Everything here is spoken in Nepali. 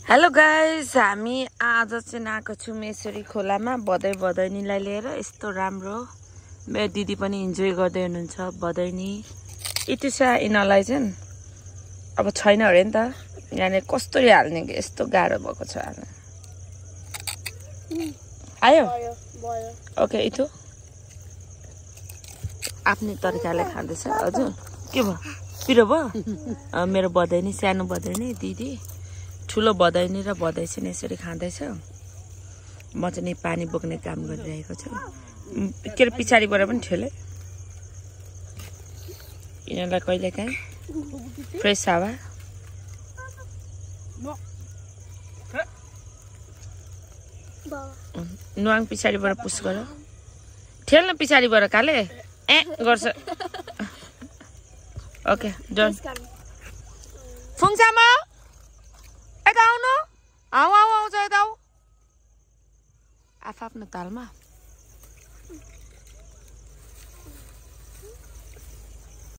हेलो गाइस, हामी आज चाहिँ आएको छु मेसरी खोलामा बधाइनीलाई लिएर। यस्तो राम्रो मेरो दिदी पनि इन्जोय गर्दै हुनुहुन्छ बधाइनी। इतिसा यिनीहरूलाई चाहिँ अब छैन अरे नि त, यहाँनिर कसरी हाल्ने कि यस्तो गाह्रो भएको छ हाल्न। आयो ओके, इथु आफ्नै तरिकाले खाँदैछ। हजुर के भयो, पिरो भयो? मेरो बधाइनी, सानो बधाइनी दिदी, ठुलो बधाइनी र बधाई चाहिँ यसरी खाँदैछ। म चाहिँ नि पानी बोक्ने काम गरिरहेको छु। के अरे पछाडिबाट पनि ठेले यिनीहरूलाई कहिले काहीँ फ्रेस हावा। नुहाङ पछाडिबाट पुस गर, ठेल्न पछाडिबाट काले गर्छ। Okay done. फुङसामा यता आउनु, आऊ आऊ आउँछ यता आऊ। आफ्नो तालमा